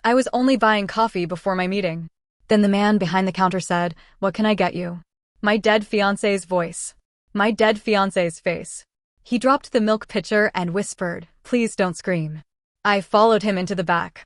I was only buying coffee before my meeting. Then the man behind the counter said, "What can I get you?" My dead fiancé's voice. My dead fiancé's face. He dropped the milk pitcher and whispered, "Please don't scream." I followed him into the back.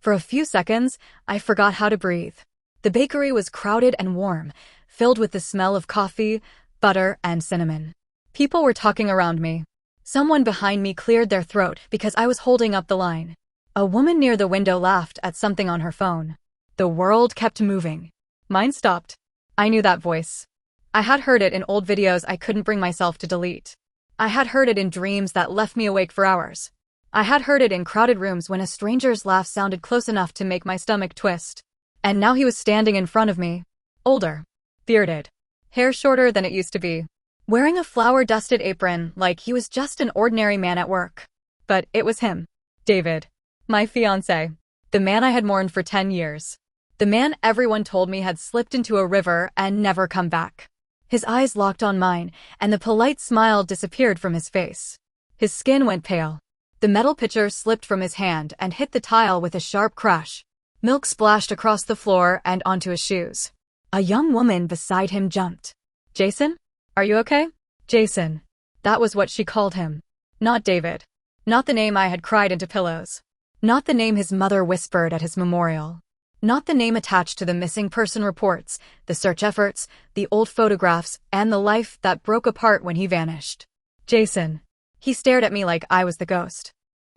For a few seconds, I forgot how to breathe. The bakery was crowded and warm, filled with the smell of coffee, butter, and cinnamon. People were talking around me. Someone behind me cleared their throat because I was holding up the line. A woman near the window laughed at something on her phone. The world kept moving. Mine stopped. I knew that voice. I had heard it in old videos I couldn't bring myself to delete. I had heard it in dreams that left me awake for hours. I had heard it in crowded rooms when a stranger's laugh sounded close enough to make my stomach twist. And now he was standing in front of me. Older. Bearded. Hair shorter than it used to be. Wearing a flour-dusted apron like he was just an ordinary man at work. But it was him. David. My fiancé. The man I had mourned for 10 years. The man everyone told me had slipped into a river and never come back. His eyes locked on mine, and the polite smile disappeared from his face. His skin went pale. The metal pitcher slipped from his hand and hit the tile with a sharp crash. Milk splashed across the floor and onto his shoes. A young woman beside him jumped. "Jason? Are you okay?" Jason. That was what she called him. Not David. Not the name I had cried into pillows. Not the name his mother whispered at his memorial. Not the name attached to the missing person reports, the search efforts, the old photographs, and the life that broke apart when he vanished. Jason. He stared at me like I was the ghost.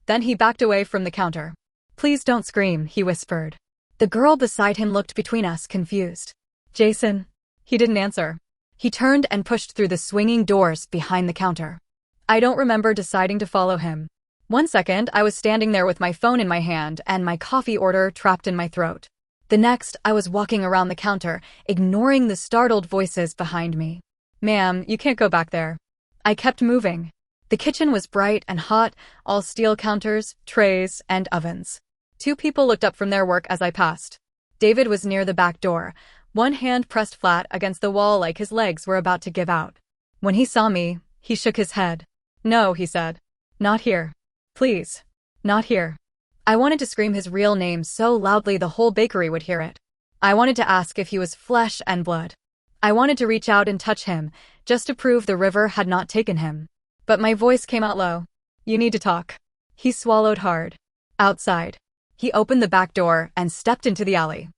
Then he backed away from the counter. "Please don't scream," he whispered. The girl beside him looked between us, confused. "Jason?" He didn't answer. He turned and pushed through the swinging doors behind the counter. I don't remember deciding to follow him. One second, I was standing there with my phone in my hand and my coffee order trapped in my throat. The next, I was walking around the counter, ignoring the startled voices behind me. "Ma'am, you can't go back there." I kept moving. The kitchen was bright and hot, all steel counters, trays, and ovens. Two people looked up from their work as I passed. David was near the back door, one hand pressed flat against the wall like his legs were about to give out. When he saw me, he shook his head. "No," he said. "Not here. Please. Not here." I wanted to scream his real name so loudly the whole bakery would hear it. I wanted to ask if he was flesh and blood. I wanted to reach out and touch him, just to prove the river had not taken him. But my voice came out low. "You need to talk." He swallowed hard. Outside. He opened the back door and stepped into the alley.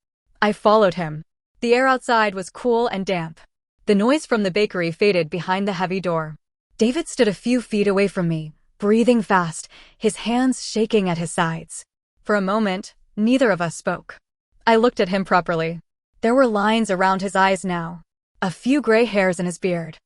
I followed him. The air outside was cool and damp. The noise from the bakery faded behind the heavy door. David stood a few feet away from me, breathing fast, his hands shaking at his sides. For a moment, neither of us spoke. I looked at him properly. There were lines around his eyes now. A few gray hairs in his beard.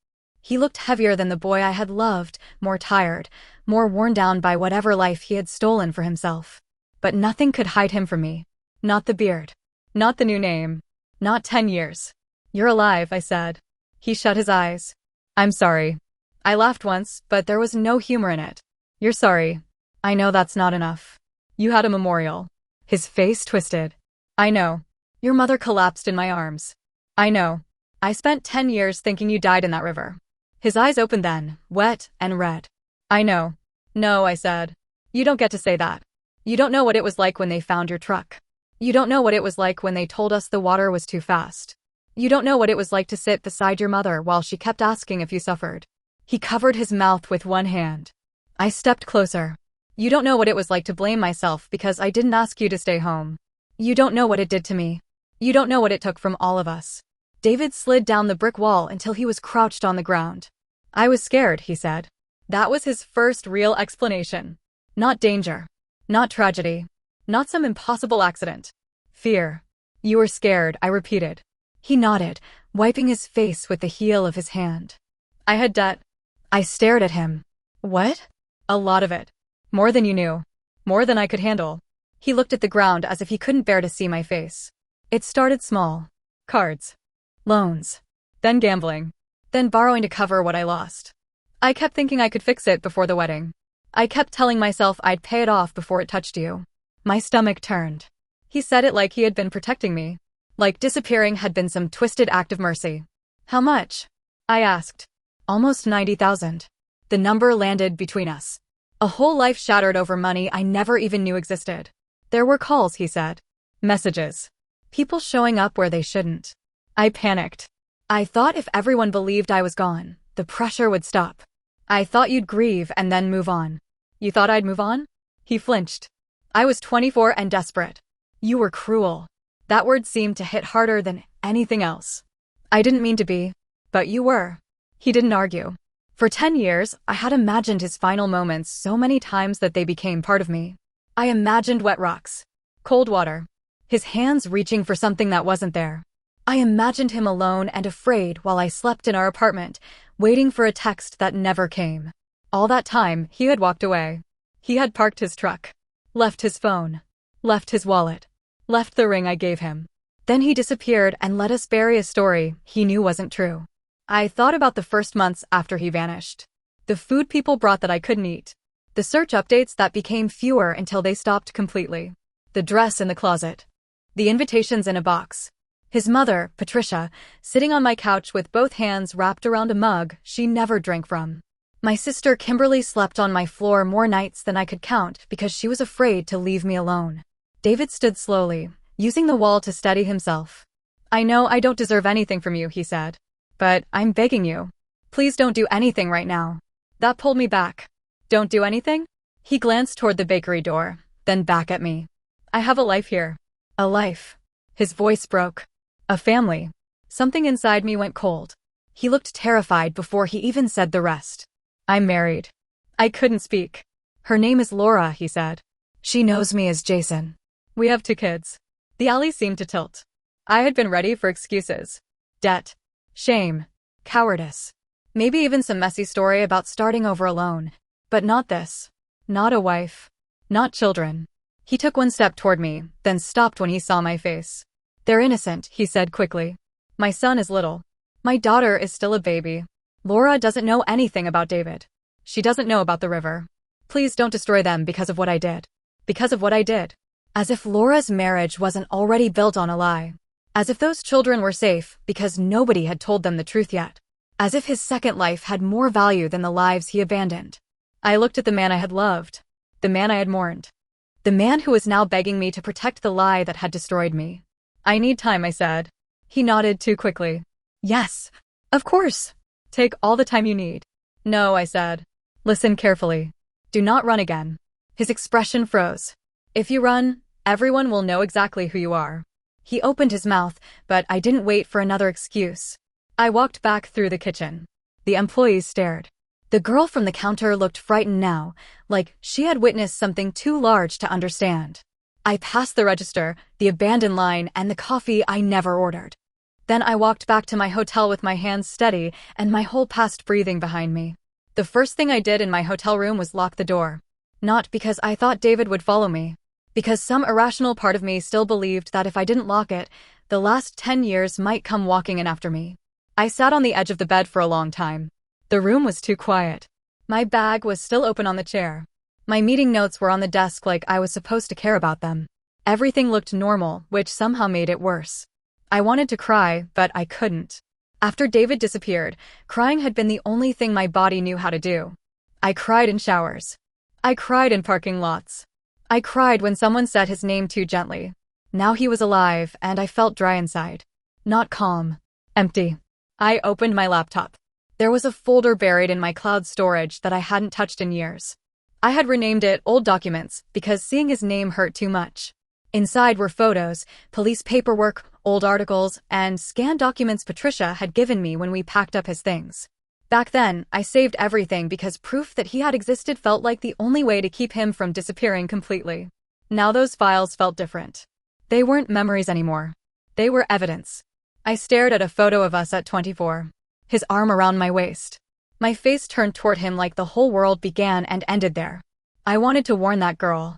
He looked heavier than the boy I had loved, more tired, more worn down by whatever life he had stolen for himself. But nothing could hide him from me. Not the beard. Not the new name. Not 10 years. "You're alive," I said. He shut his eyes. "I'm sorry." I laughed once, but there was no humor in it. "You're sorry. I know that's not enough. You had a memorial." His face twisted. "I know. Your mother collapsed in my arms. I know. I spent 10 years thinking you died in that river." His eyes opened then, wet and red. "I know." "No," I said. "You don't get to say that. You don't know what it was like when they found your truck. You don't know what it was like when they told us the water was too fast. You don't know what it was like to sit beside your mother while she kept asking if you suffered." He covered his mouth with one hand. I stepped closer. "You don't know what it was like to blame myself because I didn't ask you to stay home. You don't know what it did to me. You don't know what it took from all of us." David slid down the brick wall until he was crouched on the ground. "I was scared," he said. That was his first real explanation. Not danger. Not tragedy. Not some impossible accident. Fear. "You were scared," I repeated. He nodded, wiping his face with the heel of his hand. "I had debt." I stared at him. "What?" "A lot of it. More than you knew. More than I could handle." He looked at the ground as if he couldn't bear to see my face. "It started small. Cards. Loans. Then gambling. Then borrowing to cover what I lost. I kept thinking I could fix it before the wedding. I kept telling myself I'd pay it off before it touched you." My stomach turned. He said it like he had been protecting me. Like disappearing had been some twisted act of mercy. "How much?" I asked. "Almost 90,000. The number landed between us. A whole life shattered over money I never even knew existed. There were calls, he said. Messages. People showing up where they shouldn't. I panicked. I thought if everyone believed I was gone, the pressure would stop. I thought you'd grieve and then move on. You thought I'd move on? He flinched. I was 24 and desperate. You were cruel. That word seemed to hit harder than anything else. I didn't mean to be, but you were. He didn't argue. For 10 years, I had imagined his final moments so many times that they became part of me. I imagined wet rocks, cold water, his hands reaching for something that wasn't there. I imagined him alone and afraid while I slept in our apartment, waiting for a text that never came. All that time, he had walked away. He had parked his truck, left his phone, left his wallet, left the ring I gave him. Then he disappeared and let us bury a story he knew wasn't true. I thought about the first months after he vanished. The food people brought that I couldn't eat. The search updates that became fewer until they stopped completely. The dress in the closet. The invitations in a box. His mother, Patricia, sitting on my couch with both hands wrapped around a mug she never drank from. My sister Kimberly slept on my floor more nights than I could count because she was afraid to leave me alone. David stood slowly, using the wall to steady himself. I know I don't deserve anything from you, he said. But I'm begging you. Please don't do anything right now. That pulled me back. Don't do anything? He glanced toward the bakery door, then back at me. I have a life here. A life. His voice broke. A family. Something inside me went cold. He looked terrified before he even said the rest. I'm married. I couldn't speak. Her name is Laura, he said. She knows me as Jason. We have 2 kids. The alley seemed to tilt. I had been ready for excuses. Debt. Shame. Cowardice. Maybe even some messy story about starting over alone. But not this. Not a wife. Not children. He took one step toward me, then stopped when he saw my face. They're innocent, he said quickly. My son is little. My daughter is still a baby. Laura doesn't know anything about David. She doesn't know about the river. Please don't destroy them because of what I did. Because of what I did. As if Laura's marriage wasn't already built on a lie. As if those children were safe because nobody had told them the truth yet. As if his second life had more value than the lives he abandoned. I looked at the man I had loved. The man I had mourned. The man who was now begging me to protect the lie that had destroyed me. I need time, I said. He nodded too quickly. Yes. Of course. Take all the time you need. No, I said. Listen carefully. Do not run again. His expression froze. If you run, everyone will know exactly who you are. He opened his mouth, but I didn't wait for another excuse. I walked back through the kitchen. The employees stared. The girl from the counter looked frightened now, like she had witnessed something too large to understand. I passed the register, the abandoned line, and the coffee I never ordered. Then I walked back to my hotel with my hands steady and my whole past breathing behind me. The first thing I did in my hotel room was lock the door. Not because I thought David would follow me. Because some irrational part of me still believed that if I didn't lock it, the last 10 years might come walking in after me. I sat on the edge of the bed for a long time. The room was too quiet. My bag was still open on the chair. My meeting notes were on the desk like I was supposed to care about them. Everything looked normal, which somehow made it worse. I wanted to cry, but I couldn't. After David disappeared, crying had been the only thing my body knew how to do. I cried in showers. I cried in parking lots. I cried when someone said his name too gently. Now he was alive, and I felt dry inside. Not calm. Empty. I opened my laptop. There was a folder buried in my cloud storage that I hadn't touched in years. I had renamed it Old Documents because seeing his name hurt too much. Inside were photos, police paperwork, old articles, and scanned documents Patricia had given me when we packed up his things. Back then, I saved everything because proof that he had existed felt like the only way to keep him from disappearing completely. Now those files felt different. They weren't memories anymore. They were evidence. I stared at a photo of us at 24. His arm around my waist. My face turned toward him like the whole world began and ended there. I wanted to warn that girl.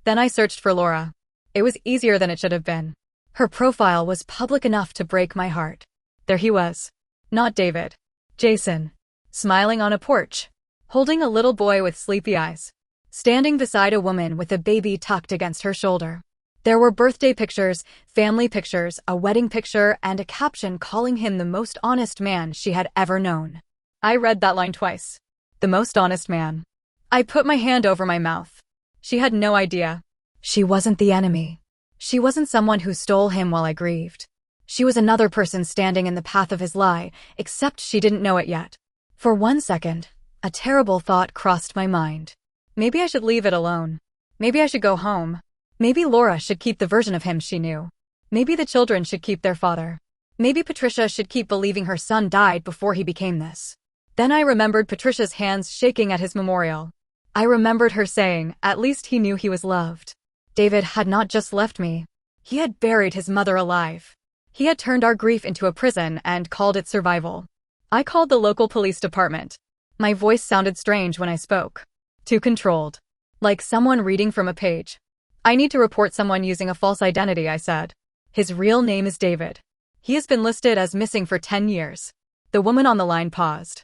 Then I searched for Laura. It was easier than it should have been. Her profile was public enough to break my heart. There he was. Not David. Jason. Smiling on a porch. Holding a little boy with sleepy eyes. Standing beside a woman with a baby tucked against her shoulder. There were birthday pictures, family pictures, a wedding picture, and a caption calling him the most honest man she had ever known. I read that line twice. The most honest man. I put my hand over my mouth. She had no idea. She wasn't the enemy. She wasn't someone who stole him while I grieved. She was another person standing in the path of his lie, except she didn't know it yet. For 1 second, a terrible thought crossed my mind. Maybe I should leave it alone. Maybe I should go home. Maybe Laura should keep the version of him she knew. Maybe the children should keep their father. Maybe Patricia should keep believing her son died before he became this. Then I remembered Patricia's hands shaking at his memorial. I remembered her saying, at least he knew he was loved. David had not just left me. He had buried his mother alive. He had turned our grief into a prison and called it survival. I called the local police department. My voice sounded strange when I spoke. Too controlled. Like someone reading from a page. I need to report someone using a false identity, I said. His real name is David. He has been listed as missing for 10 years. The woman on the line paused.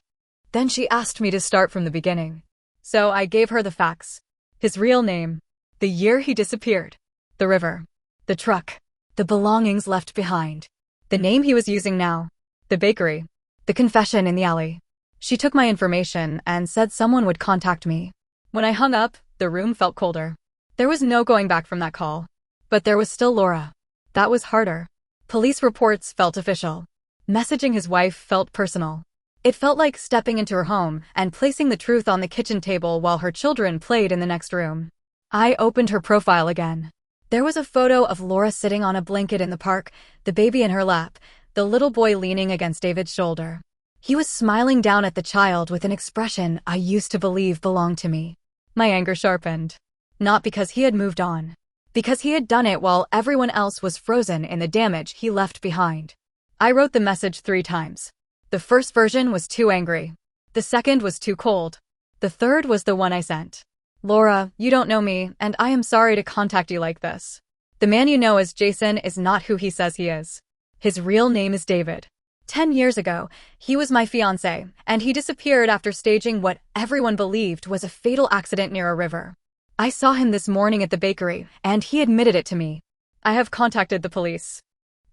Then she asked me to start from the beginning. So I gave her the facts. His real name. The year he disappeared. The river. The truck. The belongings left behind. The name he was using now. The bakery. The confession in the alley. She took my information and said someone would contact me. When I hung up, the room felt colder. There was no going back from that call. But there was still Laura. That was harder. Police reports felt official. Messaging his wife felt personal. It felt like stepping into her home and placing the truth on the kitchen table while her children played in the next room. I opened her profile again. There was a photo of Laura sitting on a blanket in the park, the baby in her lap, the little boy leaning against David's shoulder. He was smiling down at the child with an expression I used to believe belonged to me. My anger sharpened. Not because he had moved on. Because he had done it while everyone else was frozen in the damage he left behind. I wrote the message 3 times. The first version was too angry. The second was too cold. The third was the one I sent. Laura, you don't know me, and I am sorry to contact you like this. The man you know as Jason is not who he says he is. His real name is David. 10 years ago, he was my fiancé, and he disappeared after staging what everyone believed was a fatal accident near a river. I saw him this morning at the bakery, and he admitted it to me. I have contacted the police.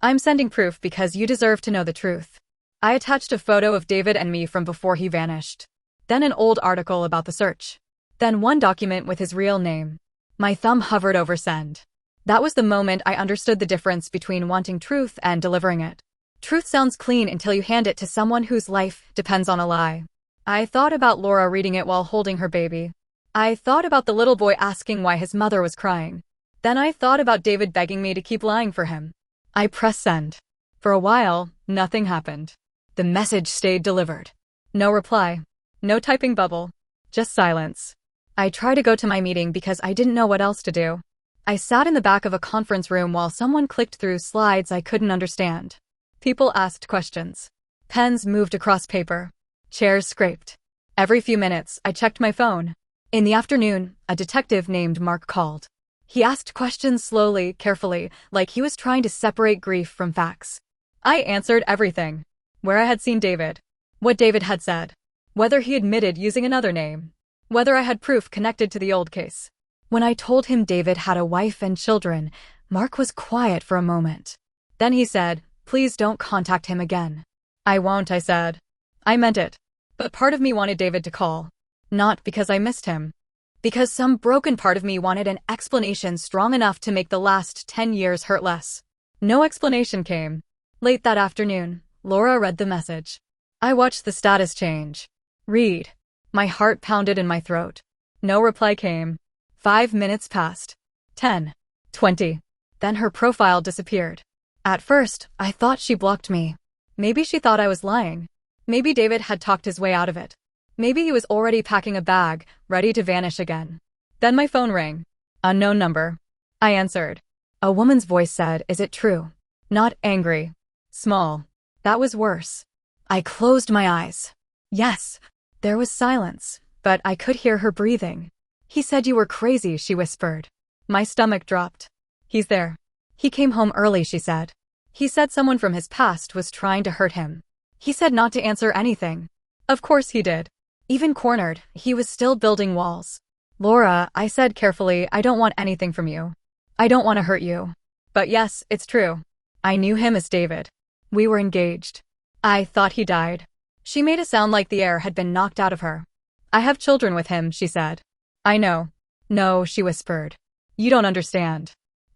I'm sending proof because you deserve to know the truth. I attached a photo of David and me from before he vanished. Then an old article about the search. Then one document with his real name. My thumb hovered over send. That was the moment I understood the difference between wanting truth and delivering it. Truth sounds clean until you hand it to someone whose life depends on a lie. I thought about Laura reading it while holding her baby. I thought about the little boy asking why his mother was crying. Then I thought about David begging me to keep lying for him. I pressed send. For a while, nothing happened. The message stayed delivered. No reply. No typing bubble. Just silence. I tried to go to my meeting because I didn't know what else to do. I sat in the back of a conference room while someone clicked through slides I couldn't understand. People asked questions. Pens moved across paper. Chairs scraped. Every few minutes, I checked my phone. In the afternoon, a detective named Mark called. He asked questions slowly, carefully, like he was trying to separate grief from facts. I answered everything. Where I had seen David. What David had said. Whether he admitted using another name. Whether I had proof connected to the old case. When I told him David had a wife and children, Mark was quiet for a moment. Then he said, "Please don't contact him again." "I won't," I said. I meant it. But part of me wanted David to call. Not because I missed him. Because some broken part of me wanted an explanation strong enough to make the last 10 years hurt less. No explanation came. Late that afternoon, Laura read the message. I watched the status change. Read. My heart pounded in my throat. No reply came. 5 minutes passed. 10. 20. Then her profile disappeared. At first, I thought she blocked me. Maybe she thought I was lying. Maybe David had talked his way out of it. Maybe he was already packing a bag, ready to vanish again. Then my phone rang. Unknown number. I answered. A woman's voice said, "Is it true?" Not angry. Small. That was worse. I closed my eyes. Yes. There was silence, but I could hear her breathing. "He said you were crazy," she whispered. My stomach dropped. "He's there. He came home early," she said. "He said someone from his past was trying to hurt him. He said not to answer anything." Of course he did. Even cornered, he was still building walls. "Laura," I said carefully, "I don't want anything from you. I don't want to hurt you. But yes, it's true. I knew him as David. We were engaged. I thought he died." She made it sound like the air had been knocked out of her. "I have children with him," she said. "I know." "No," she whispered. You don't understand.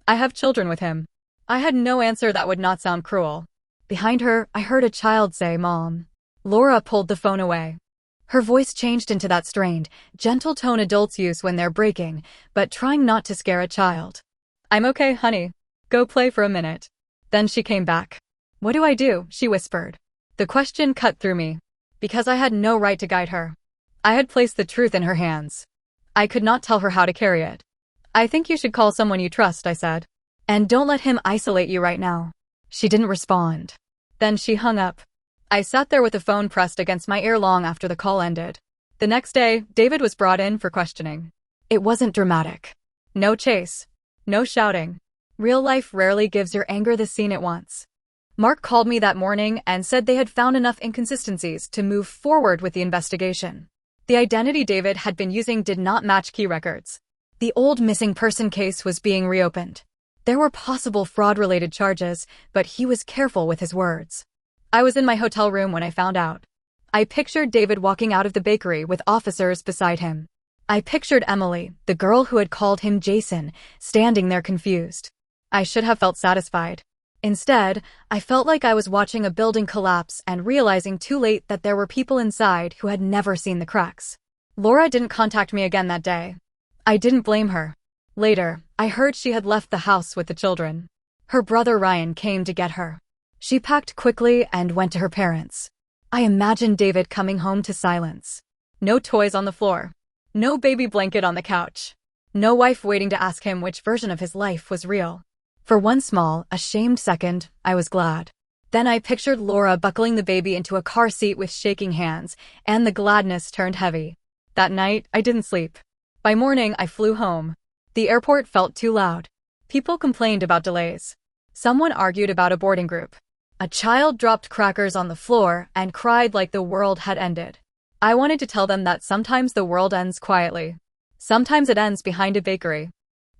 I have children with him. I had no answer that would not sound cruel. Behind her, I heard a child say, "Mom." Laura pulled the phone away. Her voice changed into that strained, gentle tone adults use when they're breaking, but trying not to scare a child. "I'm okay, honey. Go play for a minute." Then she came back. "What do I do?" she whispered. The question cut through me, because I had no right to guide her. I had placed the truth in her hands. I could not tell her how to carry it. "I think you should call someone you trust," I said. "And don't let him isolate you right now." She didn't respond. Then she hung up. I sat there with the phone pressed against my ear long after the call ended. The next day, David was brought in for questioning. It wasn't dramatic. No chase. No shouting. Real life rarely gives your anger the scene it wants. Mark called me that morning and said they had found enough inconsistencies to move forward with the investigation. The identity David had been using did not match key records. The old missing person case was being reopened. There were possible fraud-related charges, but he was careful with his words. I was in my hotel room when I found out. I pictured David walking out of the bakery with officers beside him. I pictured Emily, the girl who had called him Jason, standing there confused. I should have felt satisfied. Instead, I felt like I was watching a building collapse and realizing too late that there were people inside who had never seen the cracks. Laura didn't contact me again that day. I didn't blame her. Later, I heard she had left the house with the children. Her brother Ryan came to get her. She packed quickly and went to her parents. I imagined David coming home to silence. No toys on the floor. No baby blanket on the couch. No wife waiting to ask him which version of his life was real. For one small, ashamed second, I was glad. Then I pictured Laura buckling the baby into a car seat with shaking hands, and the gladness turned heavy. That night, I didn't sleep. By morning, I flew home. The airport felt too loud. People complained about delays. Someone argued about a boarding group. A child dropped crackers on the floor and cried like the world had ended. I wanted to tell them that sometimes the world ends quietly. Sometimes it ends behind a bakery.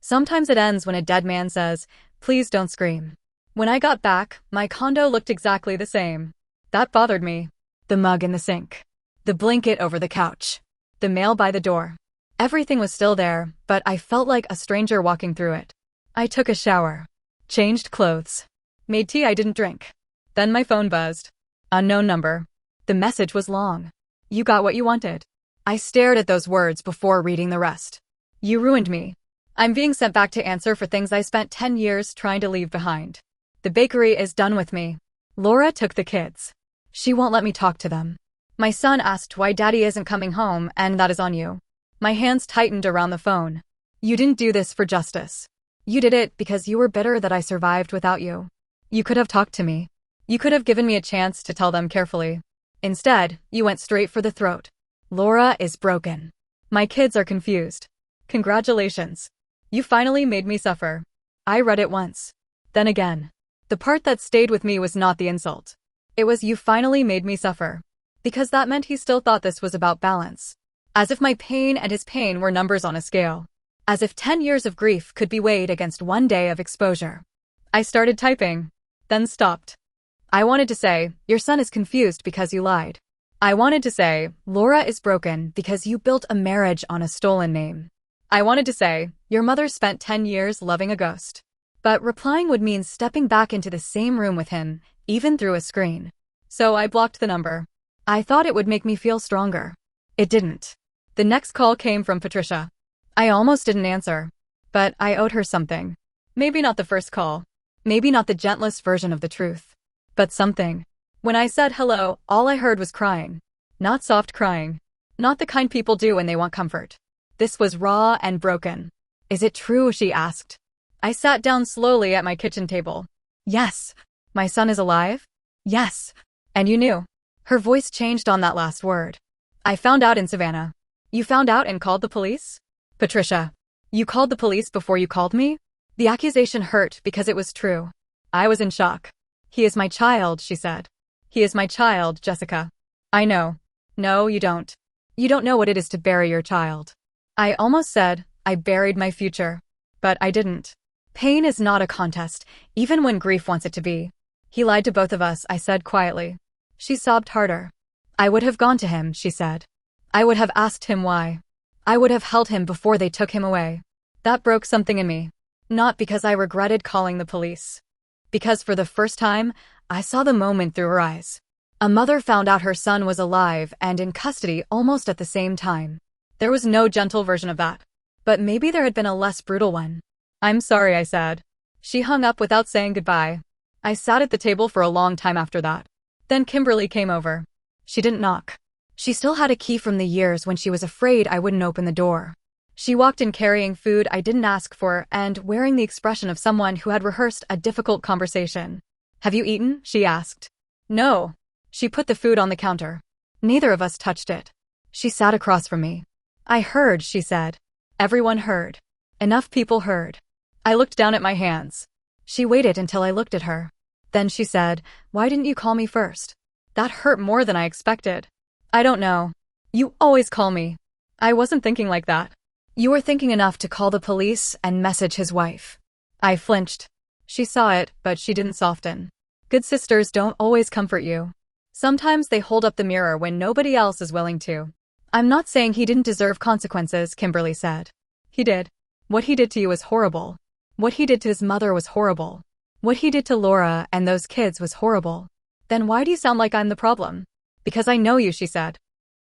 Sometimes it ends when a dead man says, "Please don't scream." When I got back, my condo looked exactly the same. That bothered me. The mug in the sink. The blanket over the couch. The mail by the door. Everything was still there, but I felt like a stranger walking through it. I took a shower. Changed clothes. Made tea I didn't drink. Then my phone buzzed. Unknown number. The message was long. "You got what you wanted." I stared at those words before reading the rest. "You ruined me. I'm being sent back to answer for things I spent 10 years trying to leave behind. The bakery is done with me. Laura took the kids. She won't let me talk to them. My son asked why Daddy isn't coming home, and that is on you." My hands tightened around the phone. "You didn't do this for justice. You did it because you were bitter that I survived without you. You could have talked to me. You could have given me a chance to tell them carefully. Instead, you went straight for the throat. Laura is broken. My kids are confused. Congratulations. You finally made me suffer." I read it once. Then again. The part that stayed with me was not the insult. It was "you finally made me suffer." Because that meant he still thought this was about balance. As if my pain and his pain were numbers on a scale. As if 10 years of grief could be weighed against one day of exposure. I started typing. Then stopped. I wanted to say, "Your son is confused because you lied." I wanted to say, "Laura is broken because you built a marriage on a stolen name." I wanted to say, "Your mother spent 10 years loving a ghost." But replying would mean stepping back into the same room with him, even through a screen. So I blocked the number. I thought it would make me feel stronger. It didn't. The next call came from Patricia. I almost didn't answer. But I owed her something. Maybe not the first call. Maybe not the gentlest version of the truth. But something. When I said hello, all I heard was crying. Not soft crying. Not the kind people do when they want comfort. This was raw and broken. "Is it true?" she asked. I sat down slowly at my kitchen table. "Yes." "My son is alive?" "Yes." "And you knew?" Her voice changed on that last word. "I found out in Savannah." "You found out and called the police?" "Patricia, you called the police before you called me?" The accusation hurt because it was true. I was in shock. "He is my child," she said. "He is my child, Jessica." "I know." "No, you don't. You don't know what it is to bury your child." I almost said, "I buried my future." But I didn't. Pain is not a contest, even when grief wants it to be. "He lied to both of us," I said quietly. She sobbed harder. "I would have gone to him," she said. "I would have asked him why. I would have held him before they took him away." That broke something in me. Not because I regretted calling the police. Because for the first time, I saw the moment through her eyes. A mother found out her son was alive and in custody almost at the same time. There was no gentle version of that. But maybe there had been a less brutal one. "I'm sorry," I said. She hung up without saying goodbye. I sat at the table for a long time after that. Then Kimberly came over. She didn't knock. She still had a key from the years when she was afraid I wouldn't open the door. She walked in carrying food I didn't ask for and wearing the expression of someone who had rehearsed a difficult conversation. "Have you eaten?" she asked. "No." She put the food on the counter. Neither of us touched it. She sat across from me. "I heard," she said. "Everyone heard. Enough people heard." I looked down at my hands. She waited until I looked at her. Then she said, "Why didn't you call me first?" That hurt more than I expected. "I don't know. You always call me." "I wasn't thinking like that." "You were thinking enough to call the police and message his wife." I flinched. She saw it, but she didn't soften. Good sisters don't always comfort you. Sometimes they hold up the mirror when nobody else is willing to. "I'm not saying he didn't deserve consequences," Kimberly said. "He did. What he did to you was horrible. What he did to his mother was horrible. What he did to Laura and those kids was horrible." "Then why do you sound like I'm the problem?" "Because I know you," she said.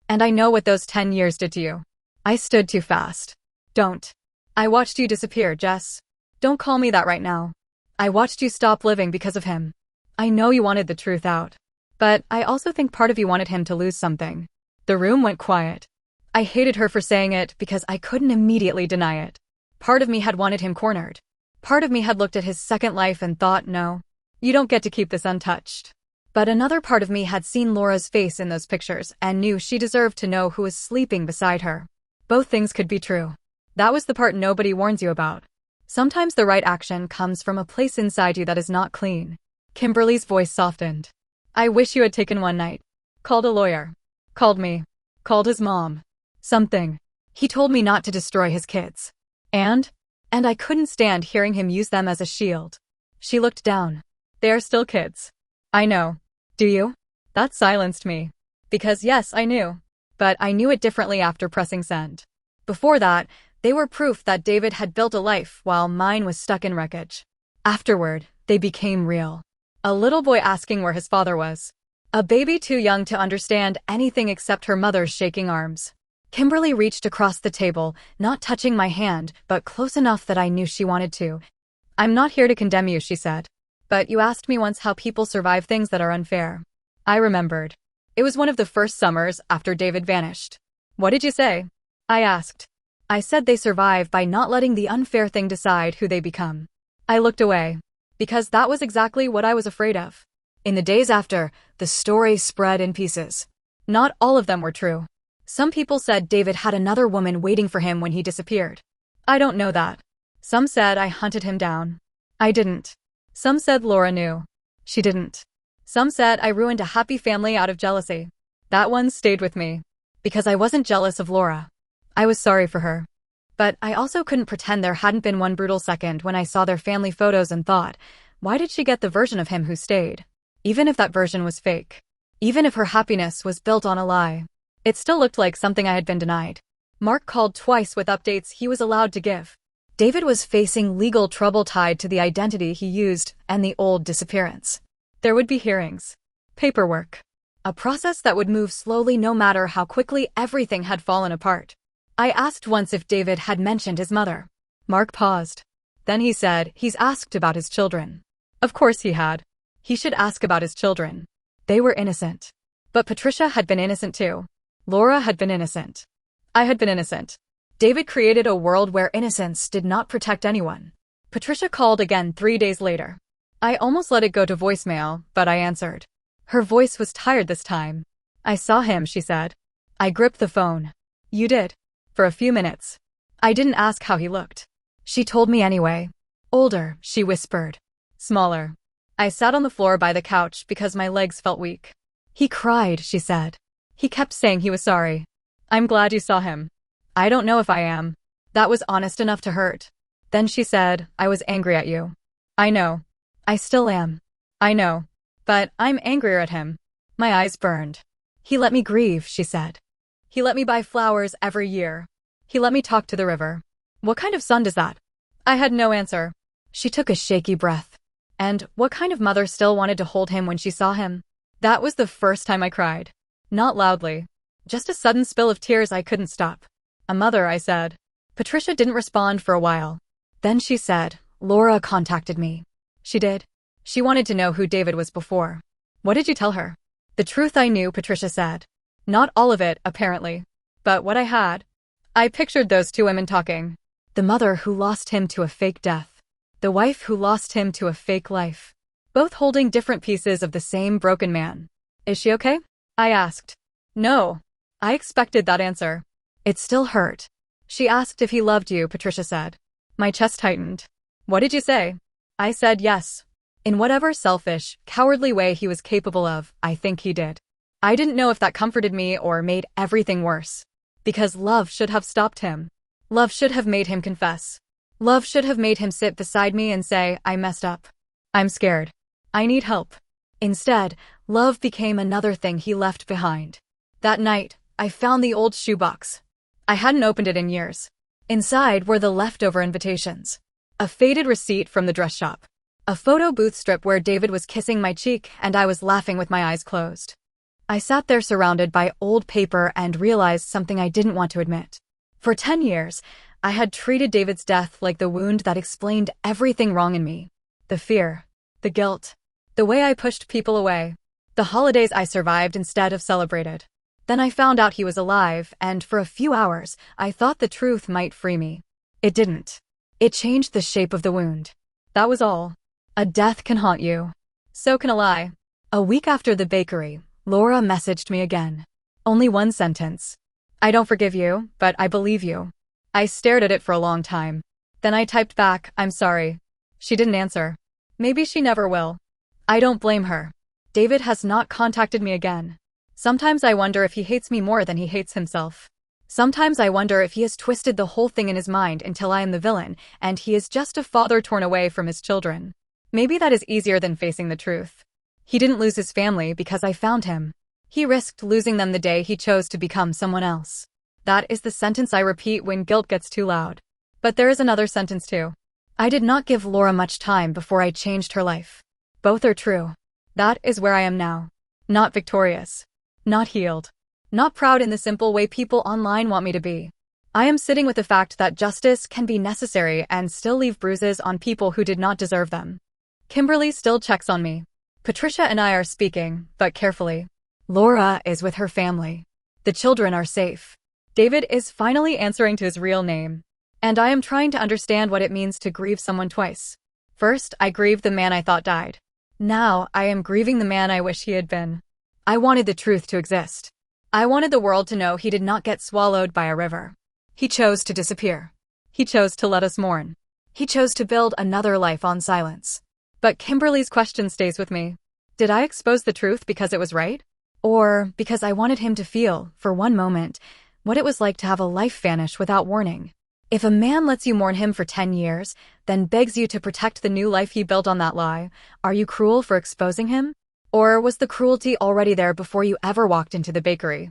"And I know what those 10 years did to you." I stood too fast. "Don't. I watched you disappear, Jess. Don't call me that right now. I watched you stop living because of him. I know you wanted the truth out. But I also think part of you wanted him to lose something." The room went quiet. I hated her for saying it because I couldn't immediately deny it. Part of me had wanted him cornered. Part of me had looked at his second life and thought, no, you don't get to keep this untouched. But another part of me had seen Laura's face in those pictures and knew she deserved to know who was sleeping beside her. Both things could be true. That was the part nobody warns you about. Sometimes the right action comes from a place inside you that is not clean. Kimberly's voice softened. "I wish you had taken one night. Called a lawyer. Called me. Called his mom. Something. He told me not to destroy his kids. And I couldn't stand hearing him use them as a shield." She looked down. "They are still kids." "I know. Do you?" That silenced me. Because yes, I knew. But I knew it differently after pressing send. Before that, they were proof that David had built a life while mine was stuck in wreckage. Afterward, they became real. A little boy asking where his father was. A baby too young to understand anything except her mother's shaking arms. Kimberly reached across the table, not touching my hand, but close enough that I knew she wanted to. "I'm not here to condemn you," she said. "But you asked me once how people survive things that are unfair." I remembered. It was one of the first summers after David vanished. "What did you say?" I asked. "I said they survive by not letting the unfair thing decide who they become." I looked away. Because that was exactly what I was afraid of. In the days after, the story spread in pieces. Not all of them were true. Some people said David had another woman waiting for him when he disappeared. I don't know that. Some said I hunted him down. I didn't. Some said Laura knew. She didn't. Some said I ruined a happy family out of jealousy. That one stayed with me. Because I wasn't jealous of Laura. I was sorry for her. But I also couldn't pretend there hadn't been one brutal second when I saw their family photos and thought, why did she get the version of him who stayed? Even if that version was fake. Even if her happiness was built on a lie. It still looked like something I had been denied. Mark called twice with updates he was allowed to give. David was facing legal trouble tied to the identity he used and the old disappearance. There would be hearings. Paperwork. A process that would move slowly no matter how quickly everything had fallen apart. I asked once if David had mentioned his mother. Mark paused. Then he said he's asked about his children. Of course he had. He should ask about his children. They were innocent. But Patricia had been innocent too. Laura had been innocent. I had been innocent. David created a world where innocence did not protect anyone. Patricia called again 3 days later. I almost let it go to voicemail, but I answered. Her voice was tired this time. "I saw him," she said. I gripped the phone. "You did?" For a few minutes. I didn't ask how he looked. She told me anyway. "Older," she whispered. "Smaller." I sat on the floor by the couch because my legs felt weak. "He cried," she said. "He kept saying he was sorry." "I'm glad you saw him." "I don't know if I am." That was honest enough to hurt. Then she said, "I was angry at you." "I know. I still am." "I know. But I'm angrier at him." My eyes burned. "He let me grieve," she said. "He let me buy flowers every year. He let me talk to the river. What kind of son does that? I had no answer. She took a shaky breath. And what kind of mother still wanted to hold him when she saw him? That was the first time I cried. Not loudly. Just a sudden spill of tears I couldn't stop. A mother, I said. Patricia didn't respond for a while. Then she said, Laura contacted me. She did. She wanted to know who David was before. What did you tell her? The truth I knew, Patricia said. Not all of it, apparently. But what I had. I pictured those two women talking. The mother who lost him to a fake death. The wife who lost him to a fake life. Both holding different pieces of the same broken man. Is she okay? I asked. No. I expected that answer. It still hurt. She asked if he loved you, Patricia said. My chest tightened. What did you say? I said yes. In whatever selfish, cowardly way he was capable of, I think he did. I didn't know if that comforted me or made everything worse. Because love should have stopped him. Love should have made him confess. Love should have made him sit beside me and say, I messed up. I'm scared. I need help. Instead, love became another thing he left behind. That night, I found the old shoebox. I hadn't opened it in years. Inside were the leftover invitations. A faded receipt from the dress shop. A photo booth strip where David was kissing my cheek and I was laughing with my eyes closed. I sat there surrounded by old paper and realized something I didn't want to admit. For 10 years, I had treated David's death like the wound that explained everything wrong in me. The fear, the guilt, the way I pushed people away, the holidays I survived instead of celebrated. Then I found out he was alive, and for a few hours, I thought the truth might free me. It didn't. It changed the shape of the wound. That was all. A death can haunt you. So can a lie. A week after the bakery, Laura messaged me again. Only one sentence. I don't forgive you, but I believe you. I stared at it for a long time. Then I typed back, I'm sorry. She didn't answer. Maybe she never will. I don't blame her. David has not contacted me again. Sometimes I wonder if he hates me more than he hates himself. Sometimes I wonder if he has twisted the whole thing in his mind until I am the villain, and he is just a father torn away from his children. Maybe that is easier than facing the truth. He didn't lose his family because I found him. He risked losing them the day he chose to become someone else. That is the sentence I repeat when guilt gets too loud. But there is another sentence too. I did not give Laura much time before I changed her life. Both are true. That is where I am now. Not victorious. Not healed. Not proud in the simple way people online want me to be. I am sitting with the fact that justice can be necessary and still leave bruises on people who did not deserve them. Kimberly still checks on me. Patricia and I are speaking, but carefully. Laura is with her family. The children are safe. David is finally answering to his real name. And I am trying to understand what it means to grieve someone twice. First, I grieved the man I thought died. Now, I am grieving the man I wish he had been. I wanted the truth to exist. I wanted the world to know he did not get swallowed by a river. He chose to disappear. He chose to let us mourn. He chose to build another life on silence. But Kimberly's question stays with me. Did I expose the truth because it was right? Or because I wanted him to feel, for one moment, what it was like to have a life vanish without warning? If a man lets you mourn him for 10 years, then begs you to protect the new life he built on that lie, are you cruel for exposing him? Or was the cruelty already there before you ever walked into the bakery?